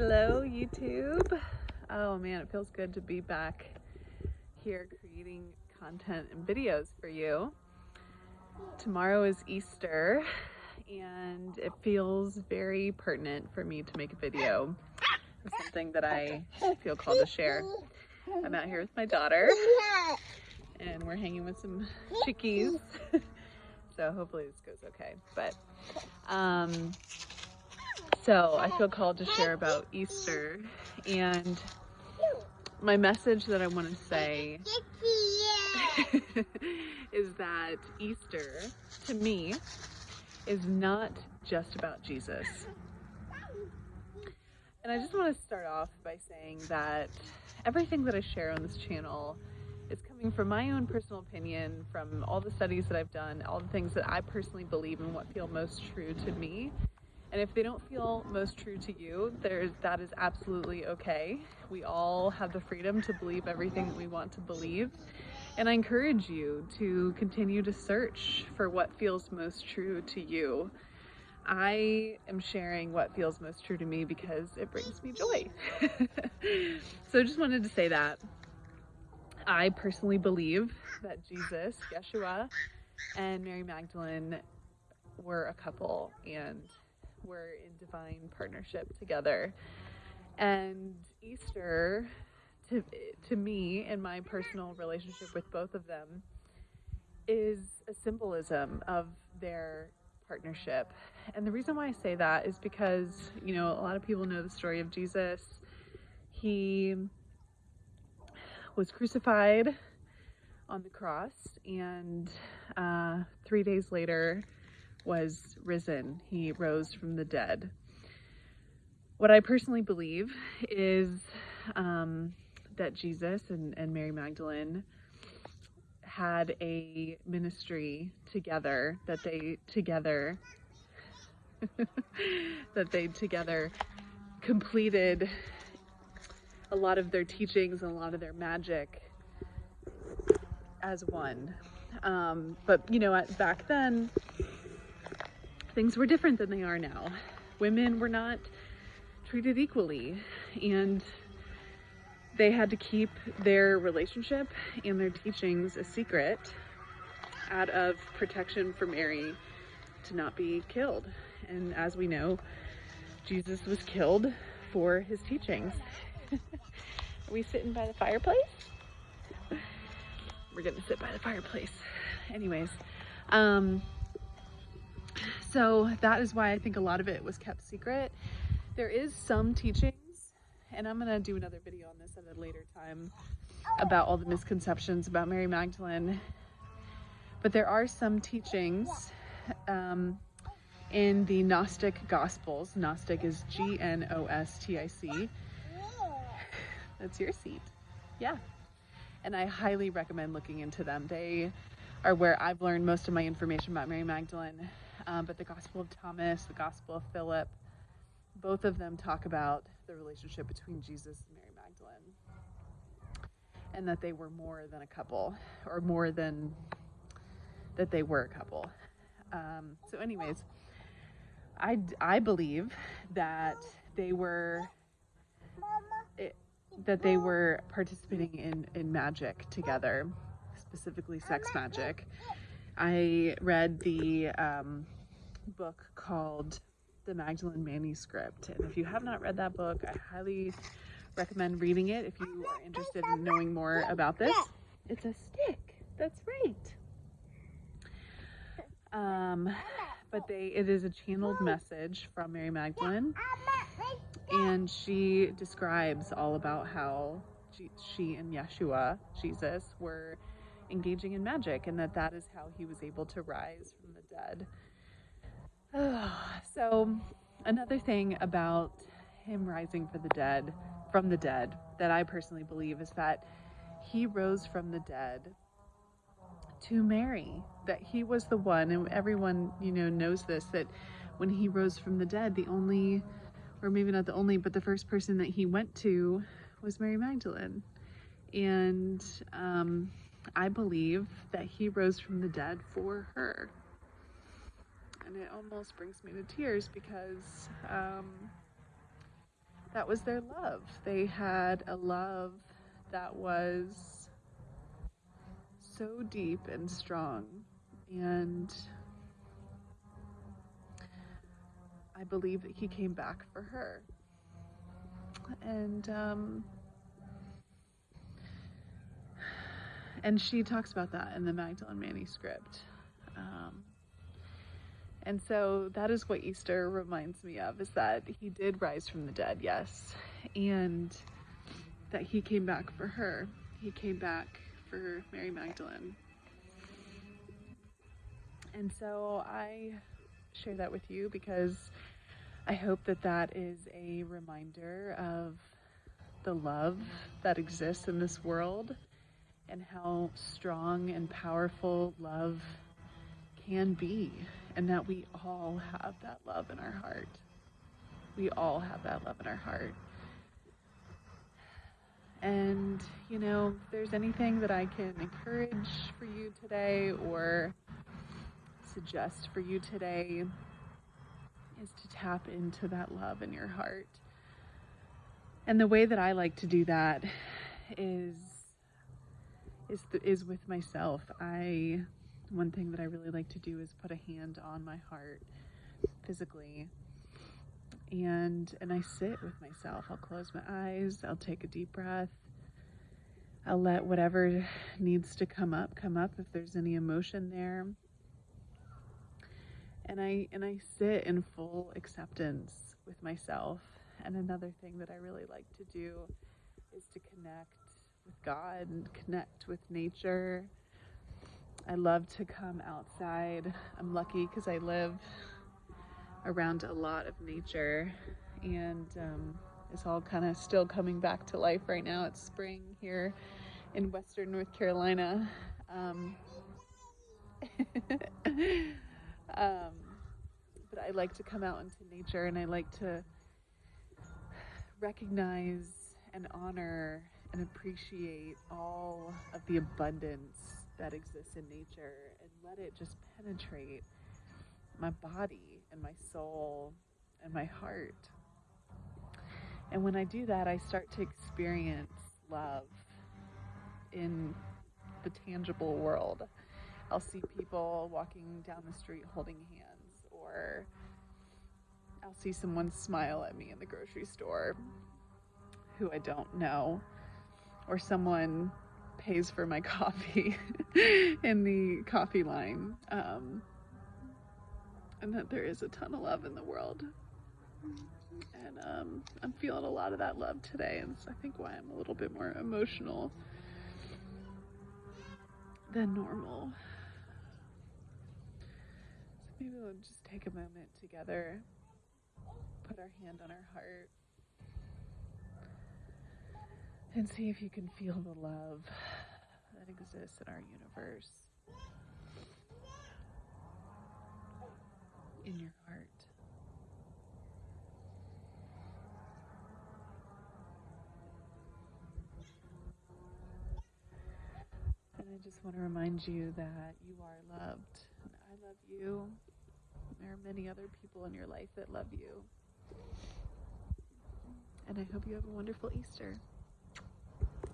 Hello, YouTube. Oh man, it feels good to be back here creating content and videos for you. Tomorrow is Easter, and it feels very pertinent for me to make a video of something that I feel called to share. I'm out here with my daughter, and we're hanging with some chickies, so hopefully this goes okay. But so I feel called to share about Easter, and my message that I want to say is that Easter, to me, is not just about Jesus. And I just want to start off by saying that everything that I share on this channel is coming from my own personal opinion, from all the studies that I've done, all the things that I personally believe and what feel most true to me. And if they don't feel most true to you, that is absolutely okay. We all have the freedom to believe everything that we want to believe. And I encourage you to continue to search for what feels most true to you. I am sharing what feels most true to me because it brings me joy. So I just wanted to say that. I personally believe that Jesus, Yeshua, and Mary Magdalene were a couple, and we're in divine partnership together. And Easter, to me, in my personal relationship with both of them, is a symbolism of their partnership. And the reason why I say that is because, a lot of people know the story of Jesus. He was crucified on the cross, and 3 days later was risen. He rose from the dead. What I personally believe is that Jesus and Mary Magdalene had a ministry together, that they together completed a lot of their teachings and a lot of their magic as one. But back then, things were different than they are now. Women were not treated equally, and they had to keep their relationship and their teachings a secret out of protection for Mary to not be killed. And as we know, Jesus was killed for his teachings. Are we sitting by the fireplace? We're gonna sit by the fireplace. Anyways, so that is why I think a lot of it was kept secret. There is some teachings, and I'm gonna do another video on this at a later time about all the misconceptions about Mary Magdalene. But there are some teachings in the Gnostic Gospels. Gnostic is Gnostic. That's your seat. Yeah. And I highly recommend looking into them. They are where I've learned most of my information about Mary Magdalene. But the Gospel of Thomas, the Gospel of Philip, both of them talk about the relationship between Jesus and Mary Magdalene, and that they were more than a couple, or more than that they were a couple. So anyways, I believe that they were participating in magic together, specifically sex magic. I read the book called The Magdalene Manuscript, and if you have not read that book, I highly recommend reading it if you are interested in knowing more about this. It's a stick. That's right. But it is a channeled message from Mary Magdalene, and she describes all about how she and Yeshua, Jesus, were engaging in magic, and that is how he was able to rise from the dead. So another thing about him rising from the dead that I personally believe is that he rose from the dead to Mary, that he was the one, and everyone knows this, that when he rose from the dead, the only, or maybe not the only, but the first person that he went to was Mary Magdalene. And I believe that he rose from the dead for her. And it almost brings me to tears because that was their love. They had a love that was so deep and strong, and I believe that he came back for her. And she talks about that in the Magdalene manuscript. And so that is what Easter reminds me of, is that he did rise from the dead, yes, and that he came back for her. He came back for Mary Magdalene. And so I share that with you because I hope that that is a reminder of the love that exists in this world and how strong and powerful love can be, and that we all have that love in our heart. We all have that love in our heart. And, if there's anything that I can encourage for you today or suggest for you today, is to tap into that love in your heart. And the way that I like to do that is with myself. One thing that I really like to do is put a hand on my heart physically, and I sit with myself. I'll close my eyes, I'll take a deep breath, I'll let whatever needs to come up if there's any emotion there, and I sit in full acceptance with myself. And another thing that I really like to do is to connect with God and connect with nature. I love to come outside. I'm lucky because I live around a lot of nature, and it's all kind of still coming back to life right now. It's spring here in Western North Carolina. But I like to come out into nature, and I like to recognize and honor and appreciate all of the abundance that exists in nature, and let it just penetrate my body and my soul and my heart. And when I do that, I start to experience love in the tangible world. I'll see people walking down the street holding hands, or I'll see someone smile at me in the grocery store who I don't know, or someone pays for my coffee in the coffee line, and that there is a ton of love in the world. And I'm feeling a lot of that love today, and so I think why I'm a little bit more emotional than normal. So maybe we'll just take a moment together, put our hand on our heart, and see if you can feel the love that exists in our universe in your heart. And I just want to remind you that you are loved. And I love you. There are many other people in your life that love you. And I hope you have a wonderful Easter.